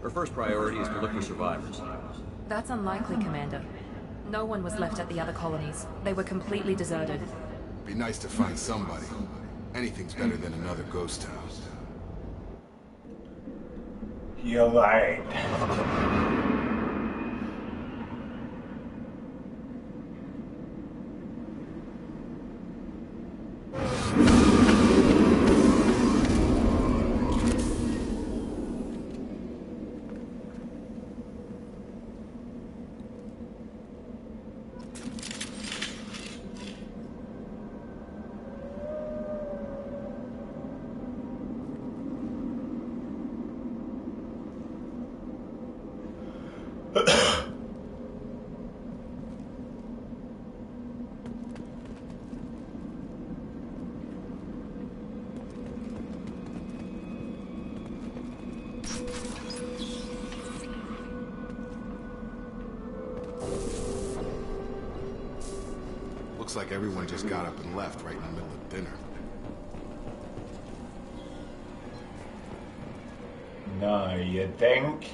Her first priority is to look for survivors. That's unlikely, Commander. No one was left at the other colonies. They were completely deserted. Be nice to find somebody. Anything's better than another ghost town. You're right. Looks like everyone just got up and left right in the middle of dinner. No, you think?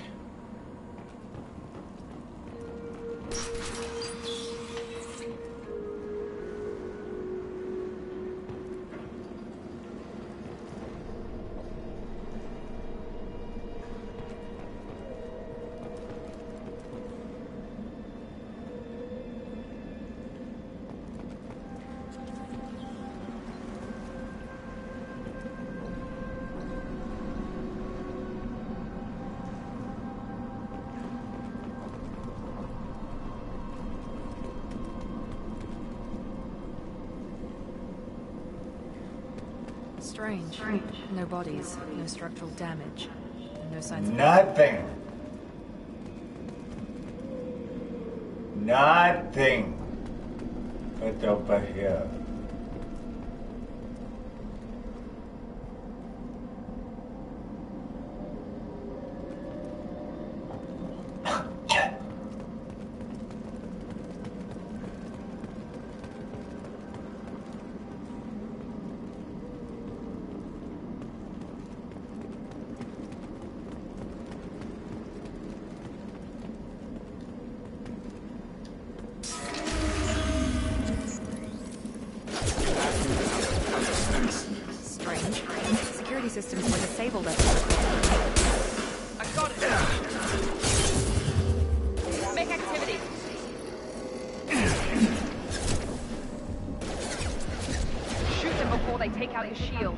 Strange. No bodies, no structural damage, no signs of... Nothing. Nothing. But over here. Systems were disabled at I got it! Make activity! Shoot them before they take out your shield.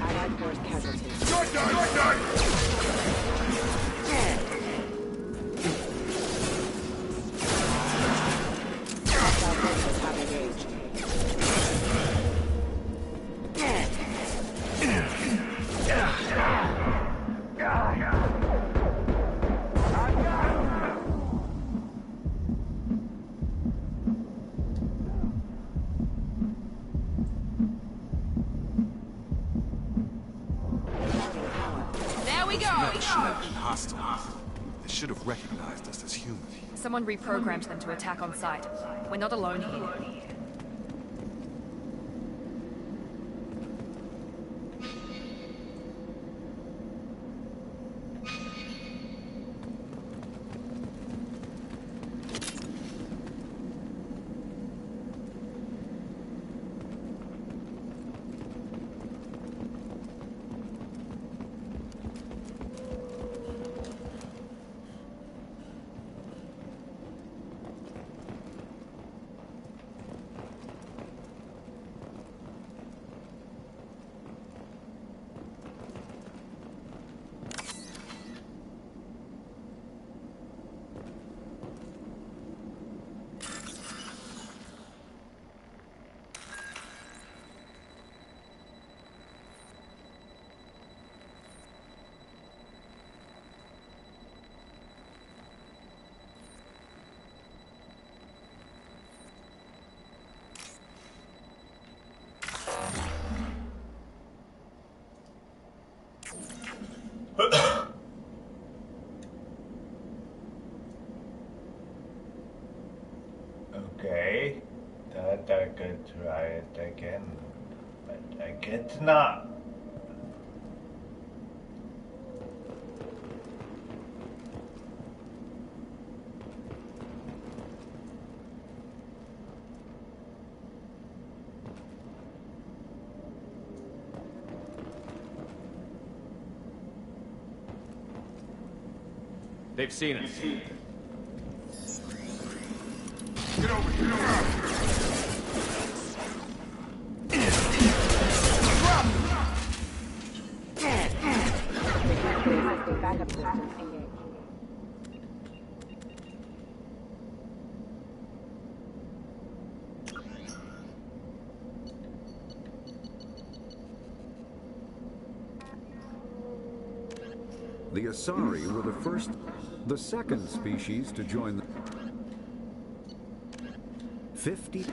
Allied force casualties. You're done! You're done! They should have recognized us as human. Someone reprogrammed them to attack on sight. We're not alone here. Okay, that I could try it again, but I guess not. They've seen us. Get over here! Backup systems engaged. The Asari were the second species to join the 50.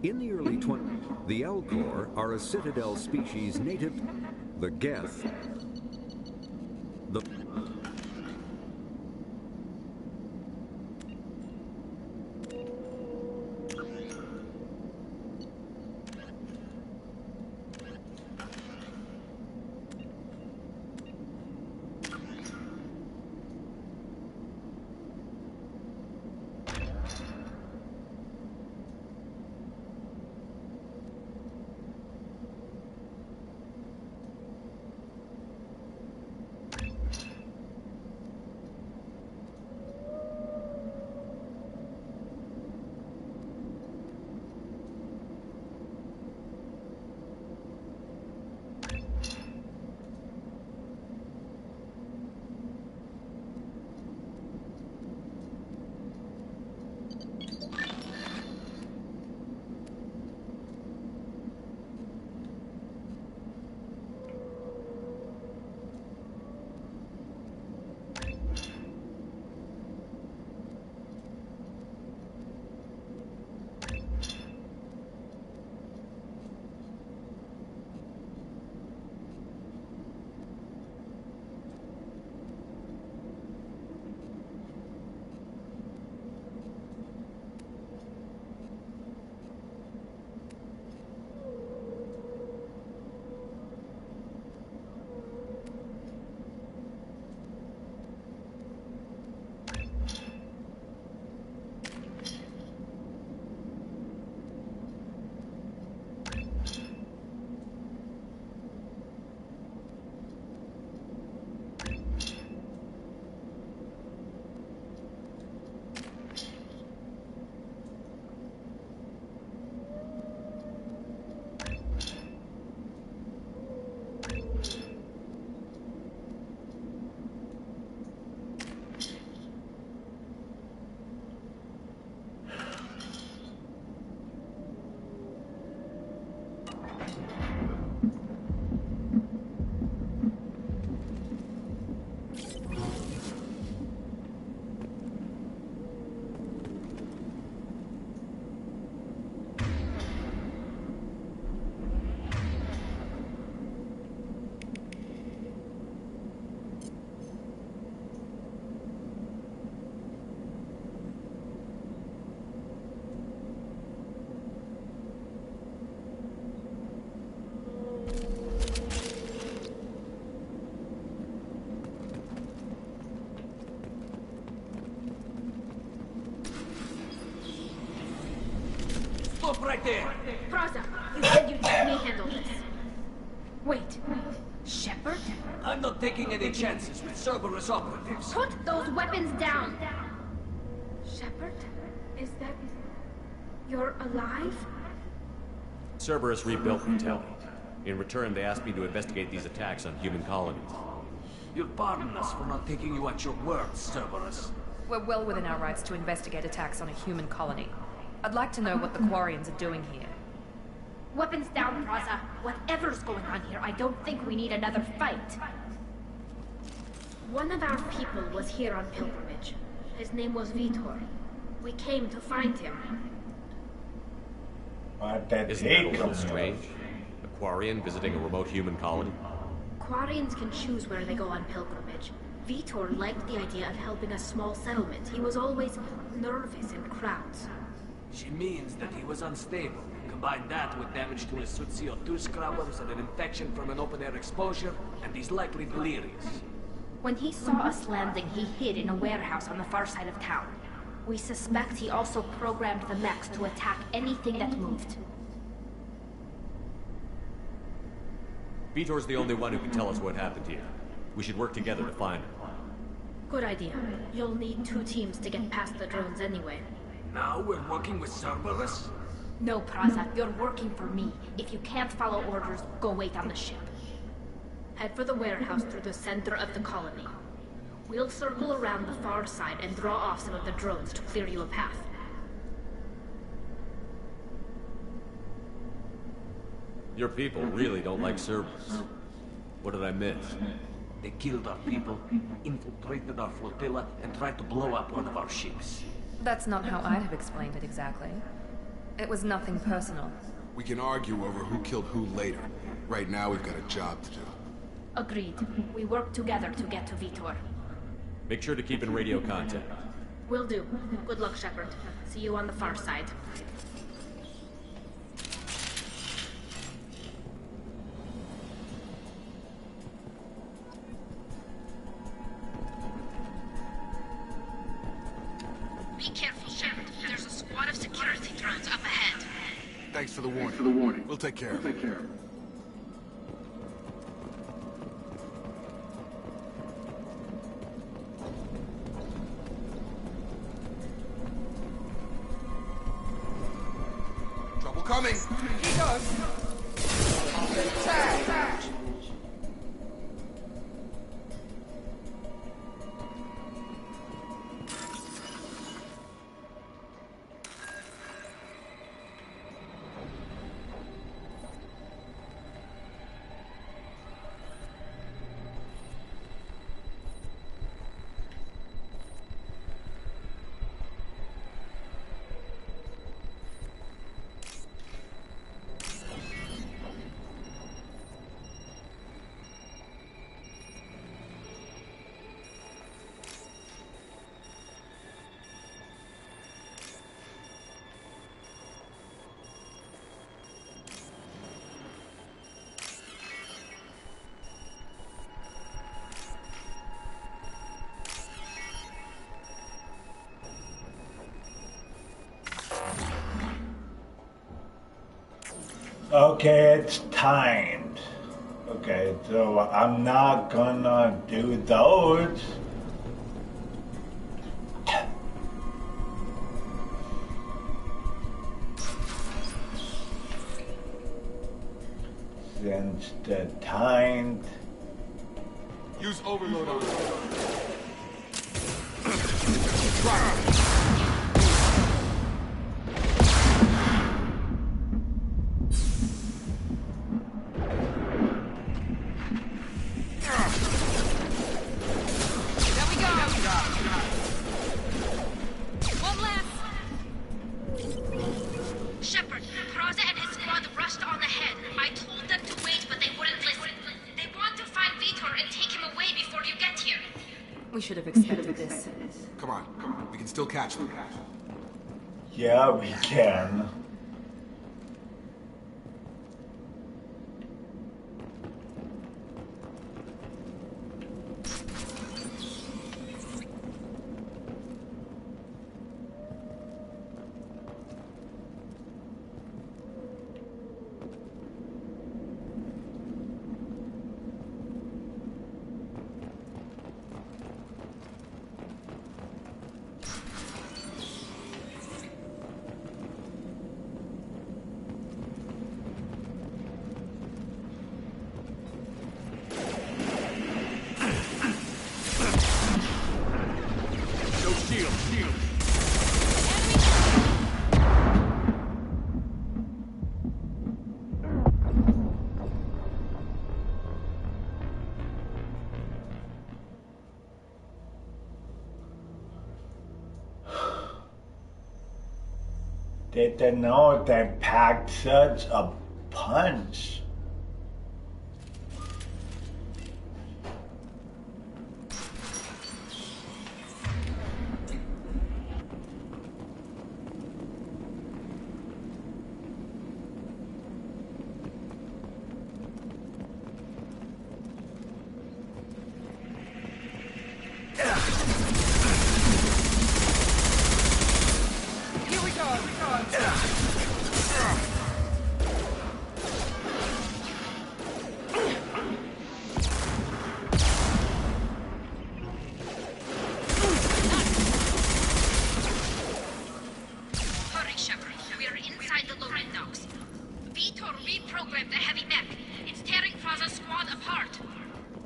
In the early 20s, the Elcor are a citadel species native, the Geth. The Stop right there! Braza, you said you'd let me handle this. Wait, Shepard? I'm not taking any chances with Cerberus operatives. Put those weapons down! Shepard? Is that... You're alive? Cerberus rebuilt me, Telly. In return, they asked me to investigate these attacks on human colonies. You'll pardon us for not taking you at your word, Cerberus. We're well within our rights to investigate attacks on a human colony. I'd like to know what the Quarians are doing here. Weapons down, Braza. Whatever's going on here, I don't think we need another fight. One of our people was here on pilgrimage. His name was Vitor. We came to find him. What did Isn't he that a little come strange? A Quarian visiting a remote human colony? Quarians can choose where they go on pilgrimage. Vitor liked the idea of helping a small settlement. He was always nervous in crowds. She means that he was unstable. Combine that with damage to his suit CO2 scrubbers and an infection from an open-air exposure, and he's likely delirious. When he saw us landing, he hid in a warehouse on the far side of town. We suspect he also programmed the mechs to attack anything that moved. Vitor's the only one who can tell us what happened here. We should work together to find him. Good idea. You'll need 2 teams to get past the drones anyway. Now we're working with Cerberus? No, Praza, you're working for me. If you can't follow orders, go wait on the ship. Head for the warehouse through the center of the colony. We'll circle around the far side and draw off some of the drones to clear you a path. Your people really don't like Cerberus. What did I miss? They killed our people, infiltrated our flotilla, and tried to blow up one of our ships. That's not how I'd have explained it exactly. It was nothing personal. We can argue over who killed who later. Right now, we've got a job to do. Agreed. We work together to get to Vitor. Make sure to keep in radio contact. Will do. Good luck, Shepard. See you on the far side. Be careful, Shepard. There's a squad of security drones up ahead. Thanks for the warning. We'll take care of it. Trouble coming! He goes! Attack! Okay, it's timed. Okay, so I'm not gonna do those. Since the timed. Use overload on it. Shepard, Praza and his squad rushed on ahead. I told them to wait, but they wouldn't listen. They want to find Vitor and take him away before you get here. We should have expected this. Come on. We can still catch them. Yeah, we can. Didn't know they packed such a punch. Here we go!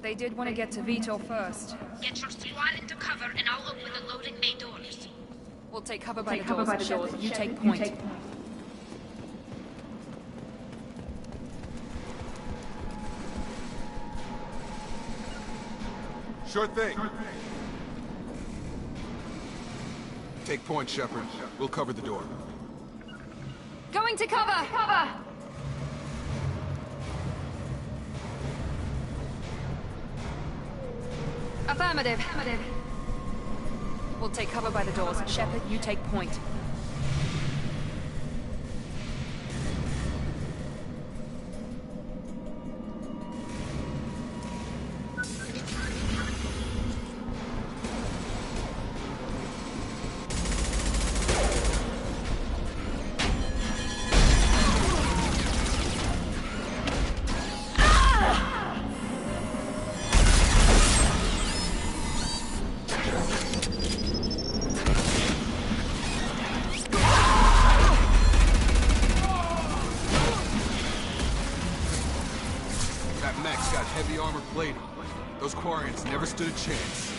They did want to get to Vito first. Get your squad into cover and I'll open the loading bay doors. We'll take cover by the doors. Shepard, you take point. Sure thing. Take point, Shepard. We'll cover the door. Going to cover! Cover! Affirmative. Affirmative. We'll take cover by the doors. Shepard, you take point. Heavy armor plating. Those Quarians never stood a chance.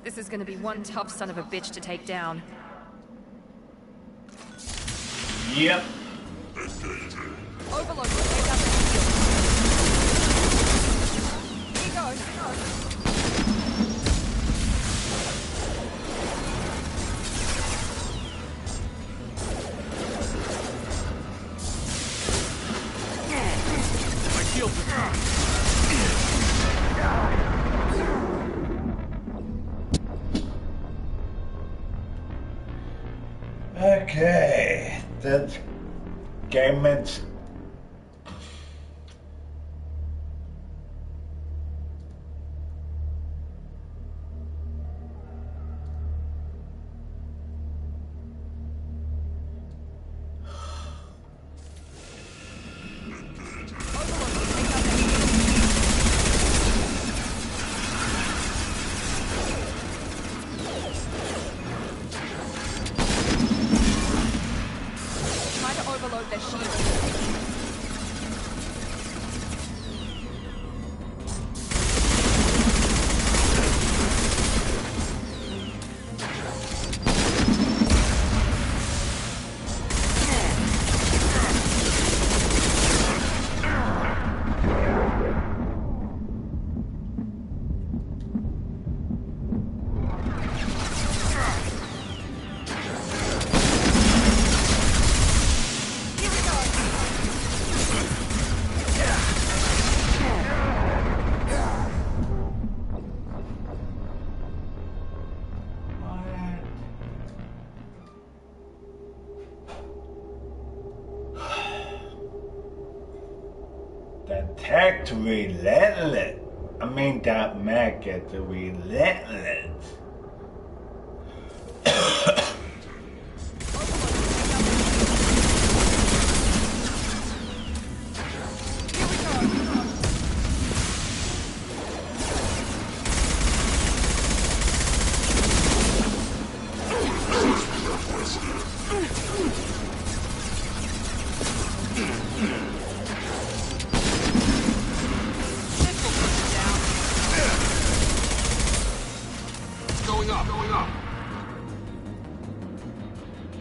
This is gonna be one tough son of a bitch to take down. Yep. Overload will take out the shield. Here goes. Okay, that game is overload their shield. that tech relentless. I mean that mech is relentless.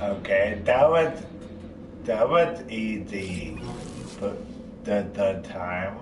Okay, that was easy, but the time.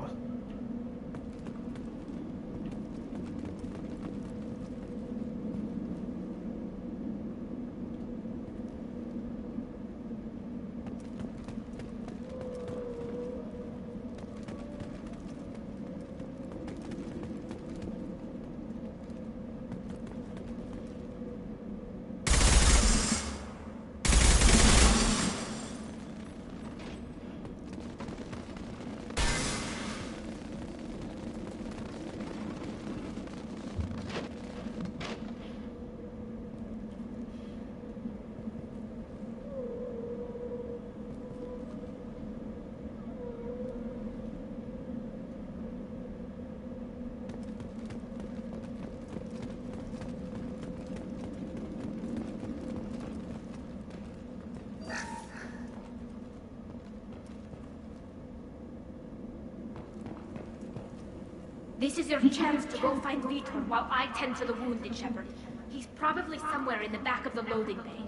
This is your chance to go find Vitor while I tend to the wounded, Shepard. He's probably somewhere in the back of the loading bay.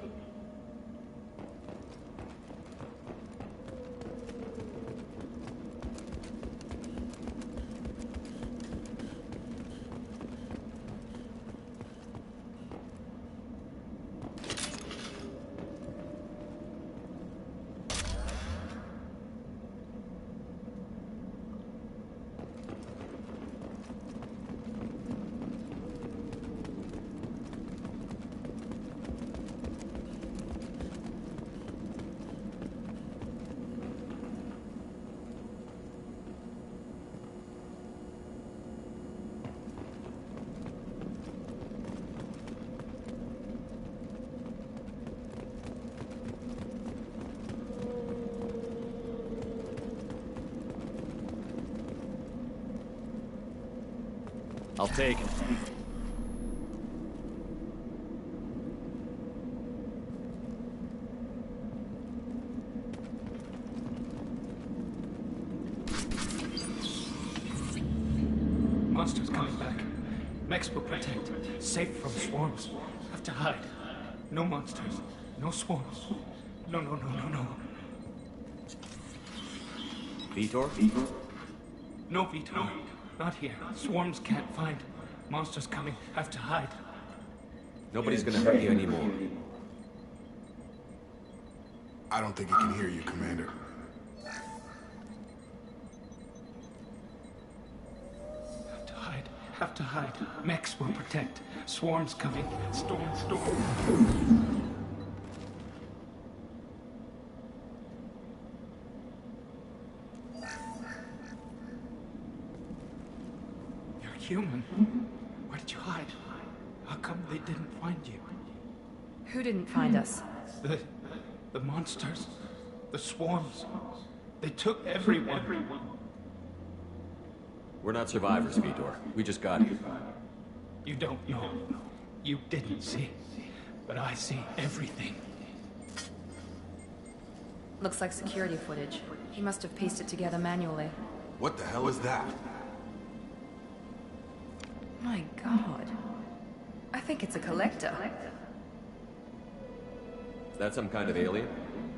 I'll take it. Monsters coming back. Mechs will protect. Safe from swarms. Have to hide. No monsters. No swarms. No. Vitor? No, Vitor. Not here. Swarms can't find. Monsters coming. Have to hide. Nobody's gonna hurt you anymore. I don't think he can hear you, Commander. Have to hide. Mechs will protect. Swarms coming. Storm. You're human. Where did you hide? How come they didn't find you? Who didn't find us? The monsters. The swarms. They took everyone. We're not survivors, Vitor. We just got here. You don't know. You didn't see. But I see everything. Looks like security footage. He must have pieced it together manually. What the hell is that? My God. I think it's a collector. Is that some kind of alien?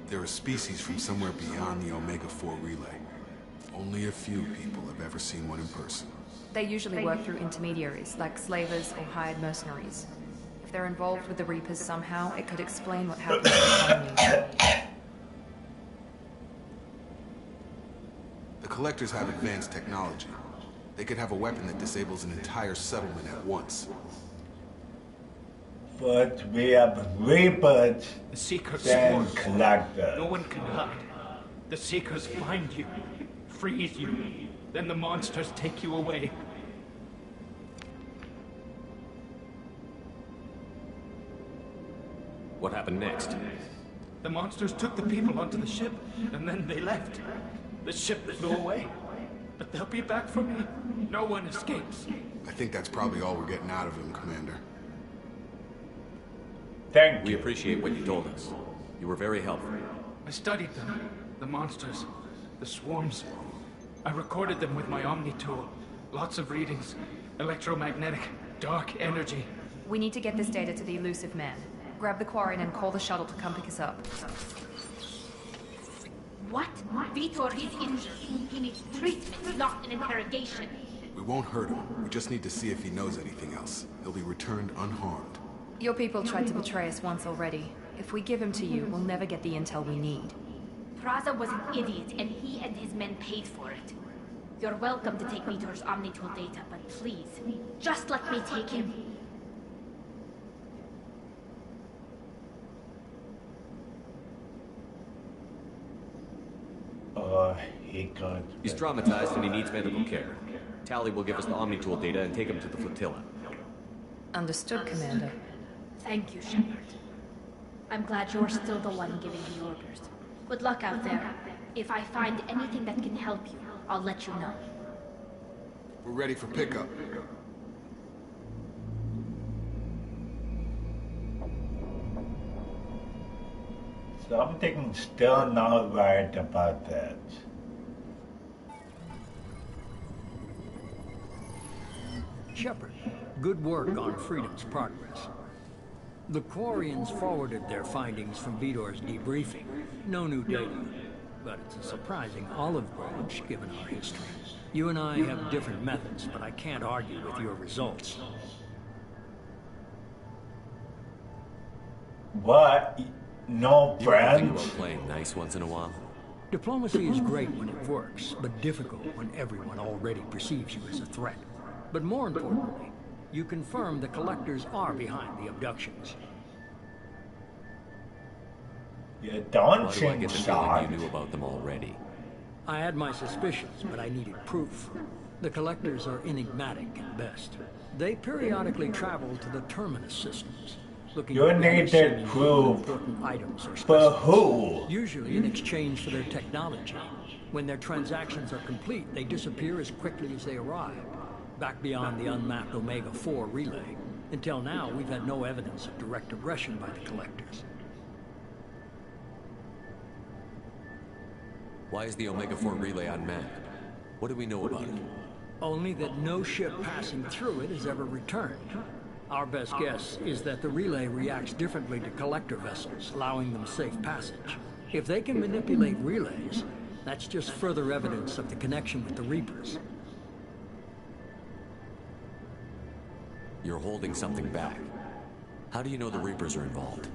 They're a species from somewhere beyond the Omega-4 relay. Only a few people have ever seen one in person. They usually work through intermediaries, like slavers or hired mercenaries. If they're involved with the Reapers somehow, it could explain what happened to the colony. The Collectors have advanced technology. They could have a weapon that disables an entire settlement at once. But we have Reapers The Seekers and swarm. Collectors. No one can hide. The Seekers find you. Freeze you. Then the monsters take you away. What happened next? The monsters took the people onto the ship, and then they left. The ship flew away. But they'll be back for me. No one escapes. I think that's probably all we're getting out of him, Commander. Thank We you. appreciate what you told us. You were very helpful. I studied them. The monsters. The swarms. I recorded them with my Omni tool. Lots of readings. Electromagnetic. Dark energy. We need to get this data to the elusive man. Grab the quarry and call the shuttle to come pick us up. What? Vitor is injured. He needs treatment, not an interrogation. We won't hurt him. We just need to see if he knows anything else. He'll be returned unharmed. Your people tried to betray us once already. If we give him to you, we'll never get the intel we need. Praza was an idiot, and he and his men paid for it. You're welcome to take Vitor's Omnitool data, but please, just let me take him. He's traumatized and he needs medical care. Tally will give us the Omnitool data and take him to the flotilla. Understood, Commander. Thank you, Shepard. I'm glad you're still the one giving the orders. Good luck out there. If I find anything that can help you, I'll let you know. We're ready for pickup. Something's still not right about that. Shepard, good work on Freedom's progress. The Quarians forwarded their findings from Vidor's debriefing. No new data, but it's a surprising olive branch given our history. You and I have different methods, but I can't argue with your results. What? No You ever think friends? about playing nice once in a while? Diplomacy is great when it works, but difficult when everyone already perceives you as a threat. But more importantly, you confirm the Collectors are behind the abductions. You don't Why do I seem get the shocked. feeling you knew about them already? I had my suspicions, but I needed proof. The Collectors are enigmatic at best. They periodically travel to the Terminus systems, looking You for need unseen to prove. important items or But specimens. who? Usually in exchange for their technology. When their transactions are complete, they disappear as quickly as they arrived, back beyond the unmapped Omega-4 relay. Until now, we've had no evidence of direct aggression by the Collectors. Why is the Omega-4 relay unmapped? What do we know about it? Only that no ship passing through it has ever returned. Our best guess is that the relay reacts differently to Collector vessels, allowing them safe passage. If they can manipulate relays, that's just further evidence of the connection with the Reapers. You're holding something back. How do you know the Reapers are involved?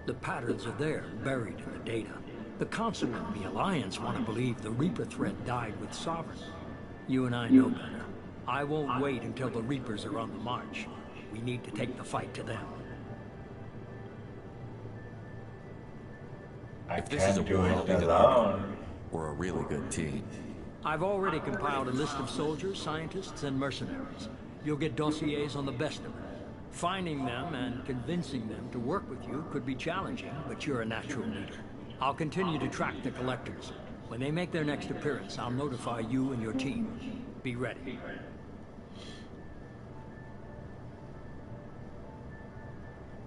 The patterns are there, buried in the data. The Council and the Alliance want to believe the Reaper threat died with Sovereign. You and I know better. I won't wait until the Reapers are on the march. We need to take the fight to them. I If this is a can't do war, it I'll need an alone. army. We're a really good team. I've already compiled a list of soldiers, scientists, and mercenaries. You'll get dossiers on the best of them. Finding them and convincing them to work with you could be challenging, but you're a natural leader. I'll continue to track the Collectors. When they make their next appearance, I'll notify you and your team. Be ready.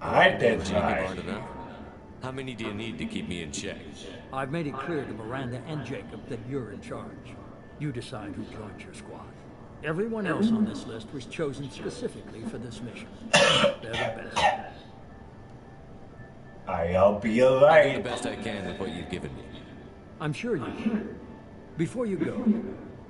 I did Is Jacob right. hard enough? How many do you need to keep me in check? I've made it clear to Miranda and Jacob that you're in charge. You decide who joins your squad. Everyone else on this list was chosen specifically for this mission. They're the best. I'll be I'll do the alright. best I can with what you've given me. I'm sure you will. Before you go,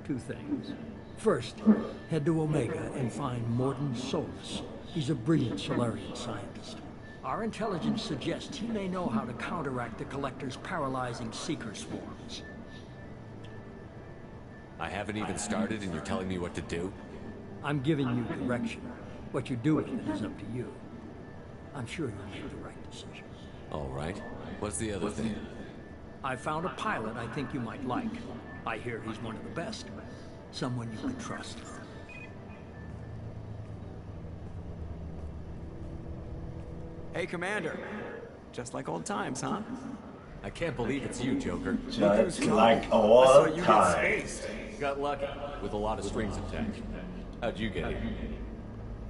2 things. First, head to Omega and find Mordin Solus. He's a brilliant Solarian scientist. Our intelligence suggests he may know how to counteract the Collector's paralyzing Seeker swarms. I haven't even started and you're telling me what to do? I'm giving you direction. What you do with it is up to you. I'm sure you'll make the right decision. All right. What's the other thing? I found a pilot I think you might like. I hear he's one of the best. Someone you can trust. Hey, Commander. Just like old times, huh? I can't believe it's you, Joker. Just like I saw all you get time. spaced. Got lucky, with a lot of strings attached. How'd you get here?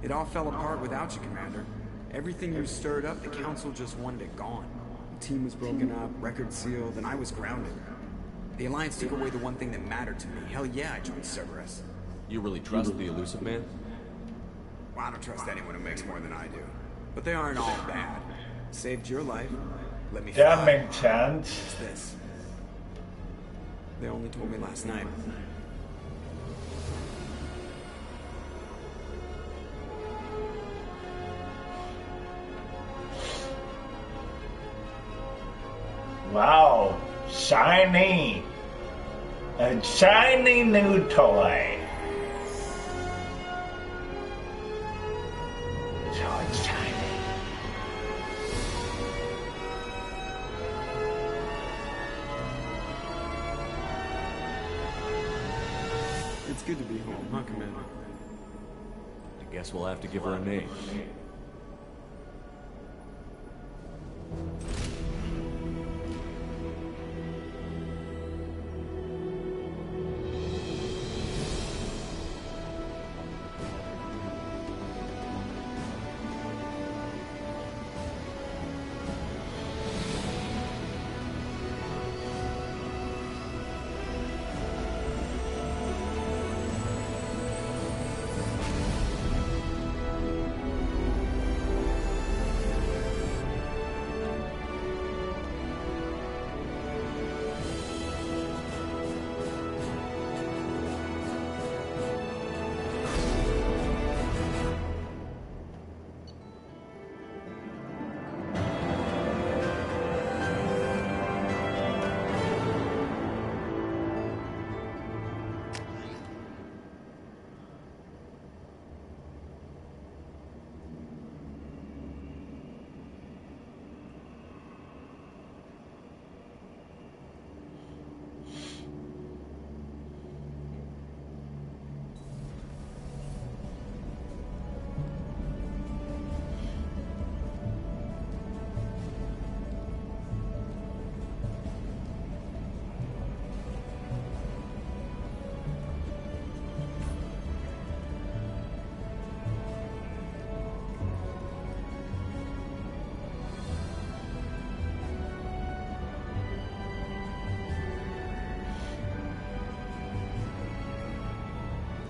It all fell apart without you, Commander. Everything you stirred up, the Council just wanted it gone. The team was broken up, record sealed, and I was grounded. The Alliance took away the one thing that mattered to me. Hell yeah, I joined Cerberus. You really trust the elusive man? Well, I don't trust anyone who makes more than I do. But they aren't all bad. Saved your life. Let me That fly. makes sense. It's this. They only told me last night. Wow. Shiny. A shiny new toy. So shiny. It's good to be home, huh, Commander? I guess we'll have to give her a name.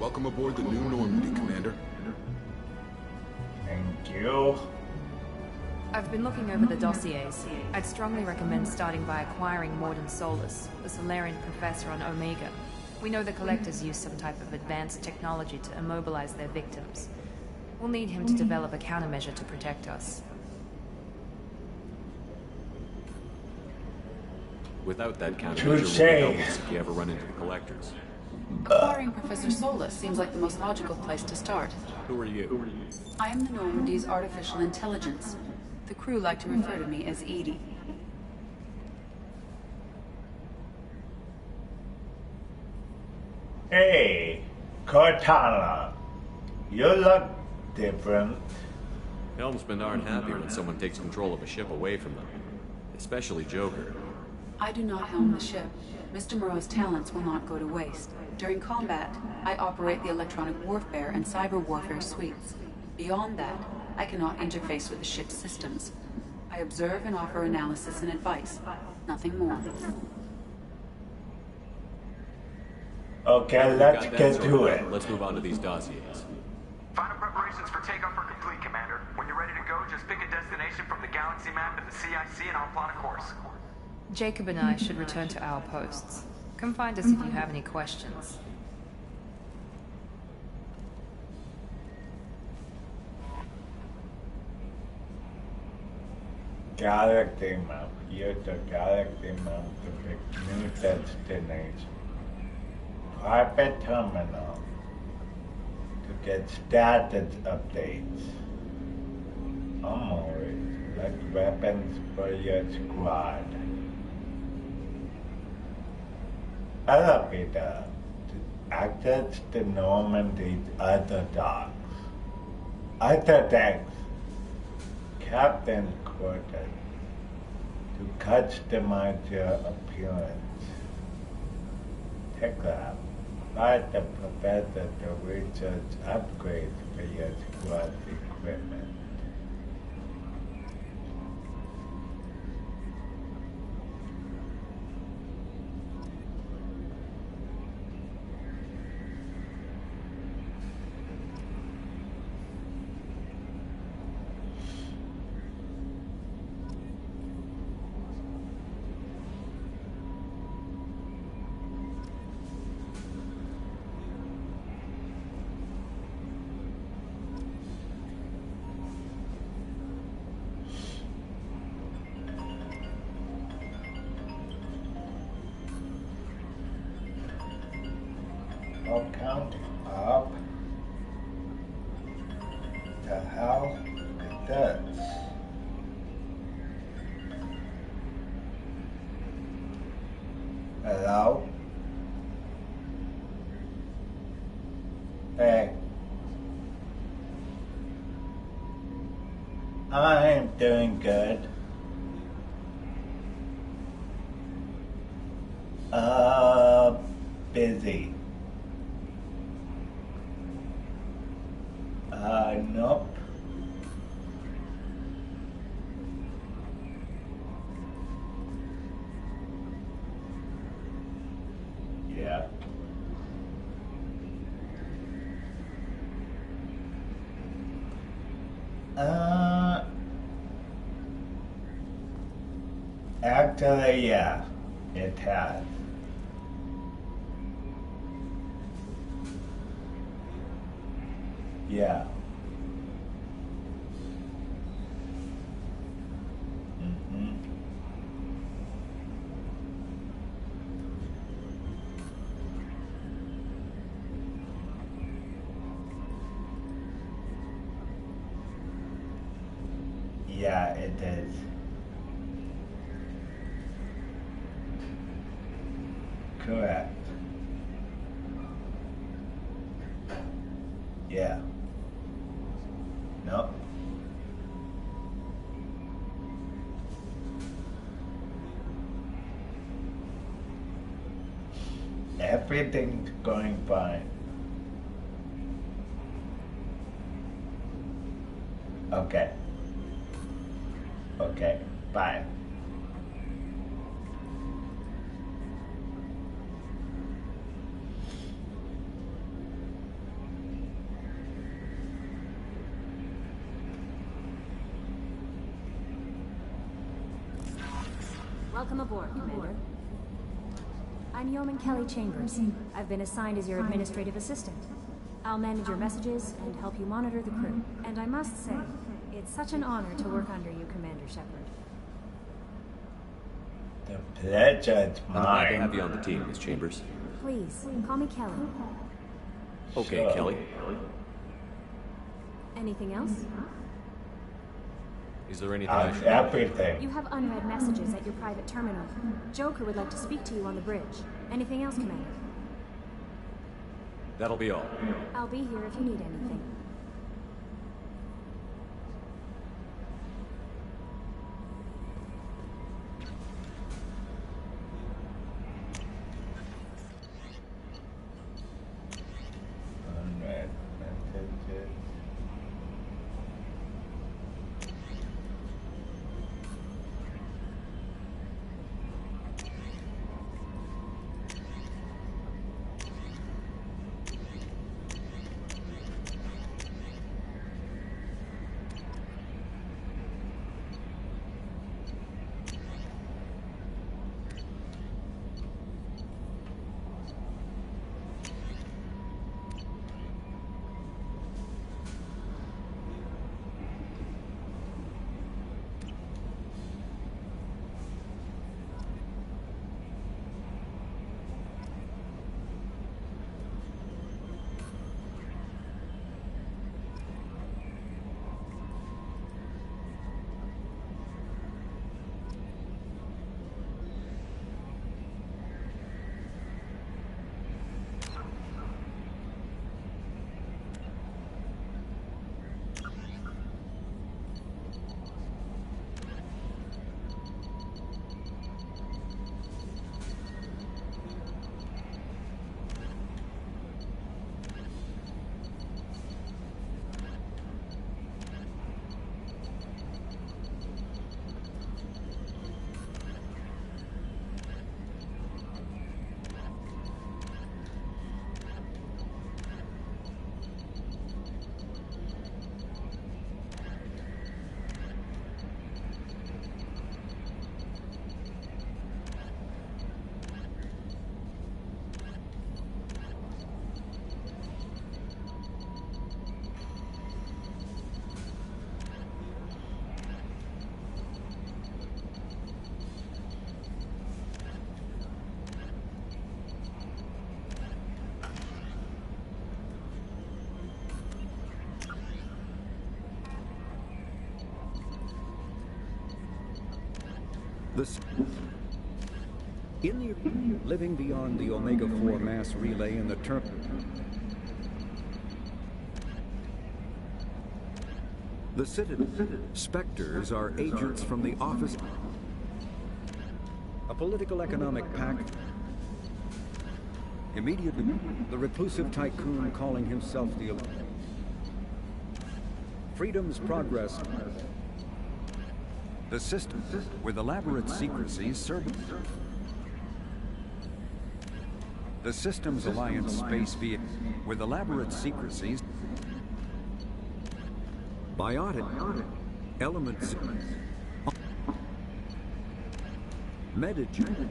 Welcome aboard the new Normandy, Commander. Thank you. I've been looking over the dossiers. I'd strongly recommend starting by acquiring Morden Solus, the Solarian professor on Omega. We know the Collectors use some type of advanced technology to immobilize their victims. We'll need him to develop a countermeasure to protect us. Without that countermeasure, Touche. we'll be helpless if you ever run into the Collectors. Acquiring Professor Solus seems like the most logical place to start. Who are you? I am the Normandy's artificial intelligence. The crew like to refer to me as Edie. Hey, Cortana. You look different. Helmsmen aren't happy when someone takes control of a ship away from them. Especially Joker. I do not helm the ship. Mr. Moreau's talents will not go to waste. During combat, I operate the electronic warfare and cyber warfare suites. Beyond that, I cannot interface with the ship's systems. I observe and offer analysis and advice. Nothing more. Okay, let's get to it. Let's move on to these dossiers. Final preparations for takeoff are complete, Commander. When you're ready to go, just pick a destination from the galaxy map and the CIC and I'll plot a course. Jacob and I should return to our posts. Come find us if you have any questions. Galaxy map. Use the galaxy map to pick new destination. Private terminal to get status updates. Armory. Select weapons for your squad. Elevator to access the Normandy's other docks. Other decks. Captain's quarters to customize your appearance. Tech lab. Find the professor to research upgrades for your squad's equipment. I'll count up to how it does. Hello? Hey. I'm doing good. Busy. Nope. Yeah. Actually, yeah, it has. Yeah. Yeah, it is. Correct. Yeah. Nope. Everything's going fine. Okay. Okay, bye. Welcome aboard, Commander. I'm Yeoman Kelly Chambers. I've been assigned as your administrative assistant. I'll manage your messages and help you monitor the crew. And I must say, it's such an honor to work under you, Commander Shepard. The pleasure is I'm glad to mine. have you on the team, Miss Chambers. Please, call me Kelly. Okay, Sure. Kelly. Anything else? Is there anything I should... Everything. You have unread messages at your private terminal. Joker would like to speak to you on the bridge. Anything else, Commander? That'll be all. I'll be here if you need anything. Unread messages. In the living beyond the Omega-4 mass relay in the the Citadel Spectres are agents from the office, a political economic pact. Immediately, the reclusive tycoon calling himself the Freedom's Progress. The system with elaborate secrecies serve the Systems Alliance space vehicle with elaborate secrecies, biotic elements, metagen.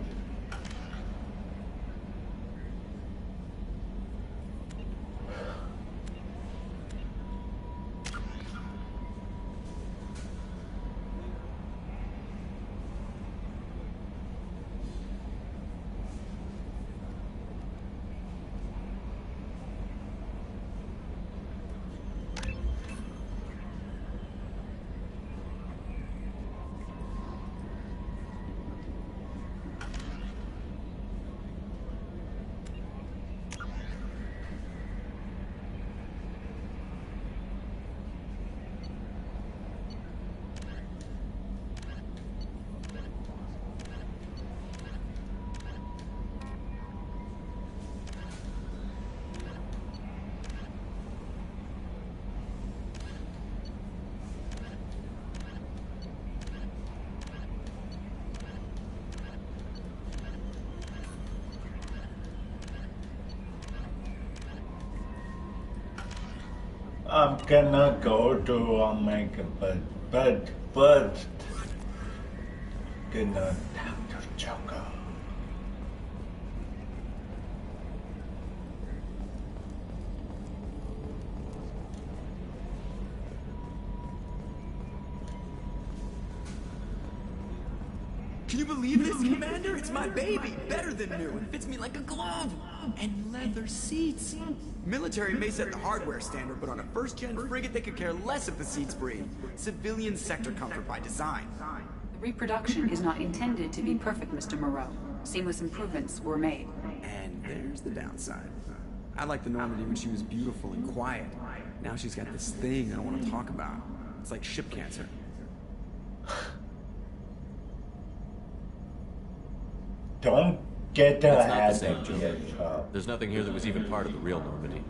I'm gonna go to Omega, but first, gonna talk to Can you believe this, Commander? It's my baby. Better than new. It fits me like a glove. And leather seats. Military may set the hardware standard, but on a first-gen frigate, they could care less if the seats breathe. Civilian sector comfort by design. The reproduction is not intended to be perfect, Mr. Moreau. Seamless improvements were made. And there's the downside. I liked the Normandy when she was beautiful and quiet. Now she's got this thing I don't want to talk about. It's like ship cancer. Don't get the It's not the head same, of Joe. the There's nothing here that was even part of the real Normandy.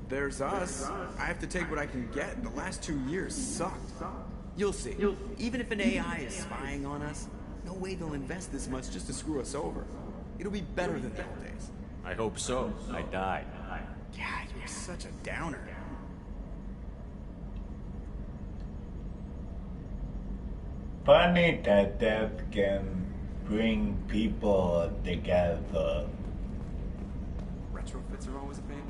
There's us. I have to take what I can get. The last 2 years sucked. You'll see. Even if an AI is spying on us, no way they'll invest this much just to screw us over. It'll be better than the old days. I hope so. I died. God, you're such a downer. Funny that death can bring people together. Retrofits are always a pain.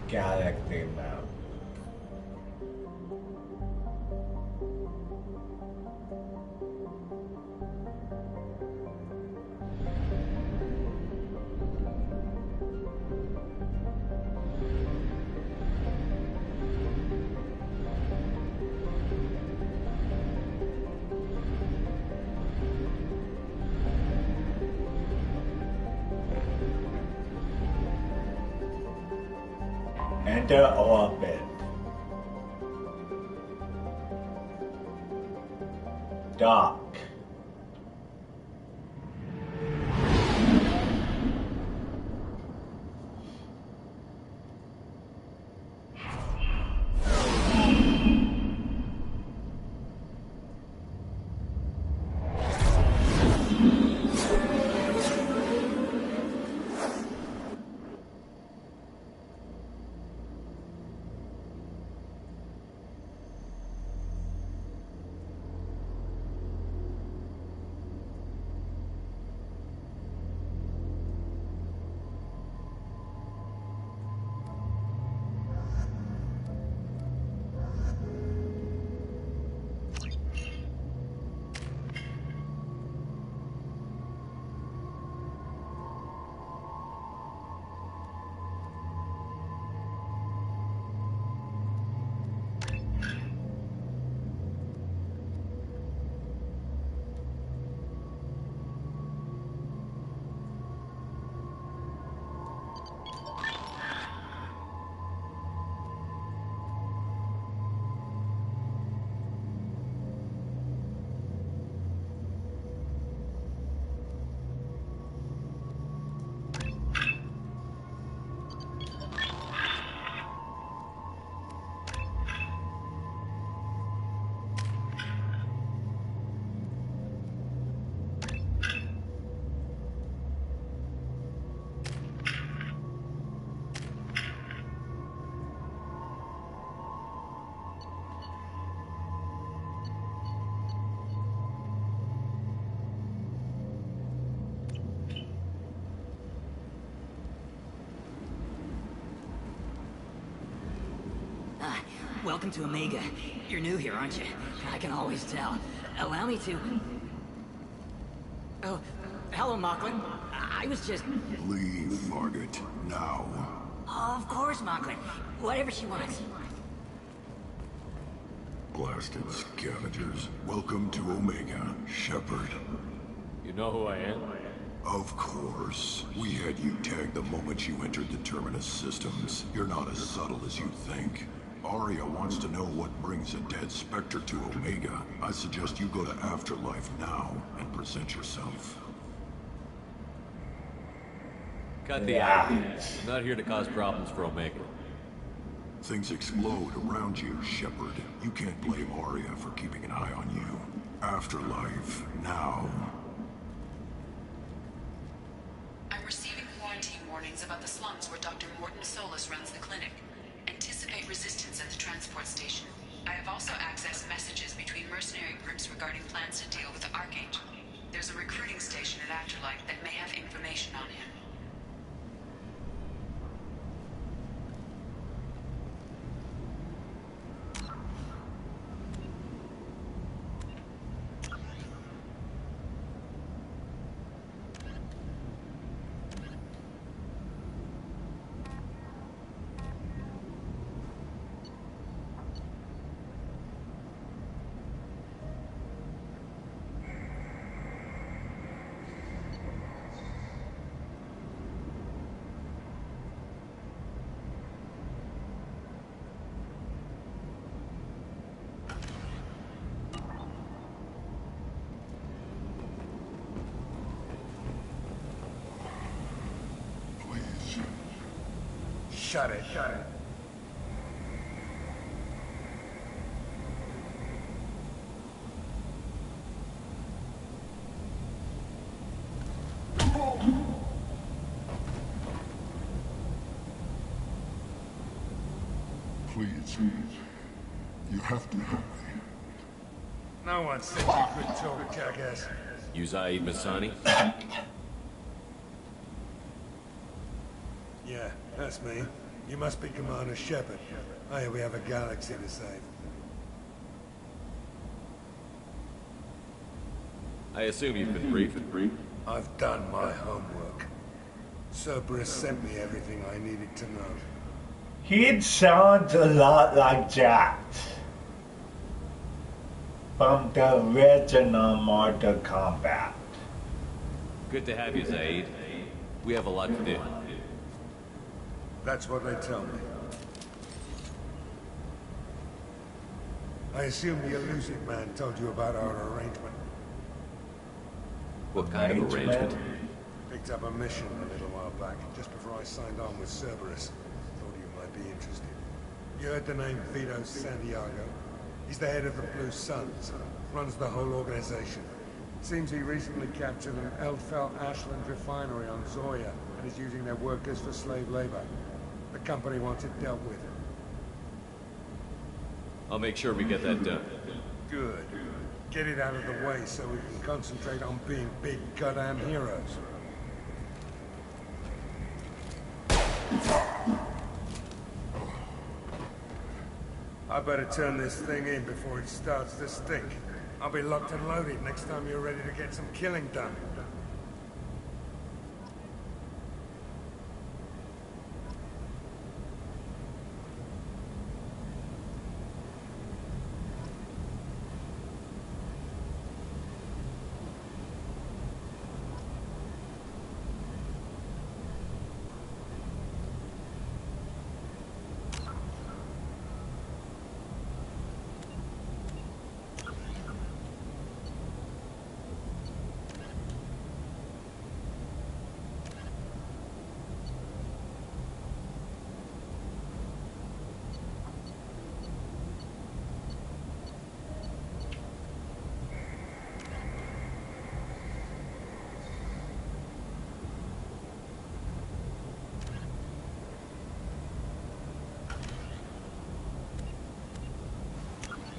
Galaxy map. Enter orbit. Dock. Welcome to Omega. You're new here, aren't you? I can always tell. Allow me to... Oh, hello, Mocklin. I was just... Leave, Margaret, now. Of course, Mocklin. Whatever she wants. Blasted scavengers. Welcome to Omega, Shepard. You know who I am? Of course. We had you tagged the moment you entered the Terminus systems. You're not as subtle as you think. Aria wants to know what brings a dead Spectre to Omega. I suggest you go to Afterlife now and present yourself. Cut the act. I'm not here to cause problems for Omega. Things explode around you, Shepard. You can't blame Aria for keeping an eye on you. Afterlife, now. I'm receiving quarantine warnings about the slums where Dr. Morton Solus runs the clinic. Anticipate resistance at the transport station. I have also accessed messages between mercenary groups regarding plans to deal with the Archangel. There's a recruiting station at Afterlife that may have information on him. Shut it. Please. You have to help me. No one said you could talk, jackass. You Zaid Masani? Yeah, that's me. You must be Commander Shepard. Oh yeah, we have a galaxy to save. I assume you've been briefed. I've done my homework. Cerberus sent me everything I needed to know. He sounds a lot like Jack from the original Mortal Kombat. Good to have you, Zaid. We have a lot to do. That's what they tell me. I assume the elusive man told you about our arrangement. What kind of arrangement? Picked up a mission a little while back, just before I signed on with Cerberus. Thought you might be interested. You heard the name Vito Santiago? He's the head of the Blue Suns, runs the whole organization. Seems he recently captured an Eldfell Ashland refinery on Zoya and is using their workers for slave labor. The company wants it dealt with. I'll make sure we get that done. Good. Get it out of the way so we can concentrate on being big goddamn heroes. I better turn this thing in before it starts to stink. I'll be locked and loaded next time you're ready to get some killing done.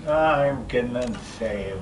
I'm gonna save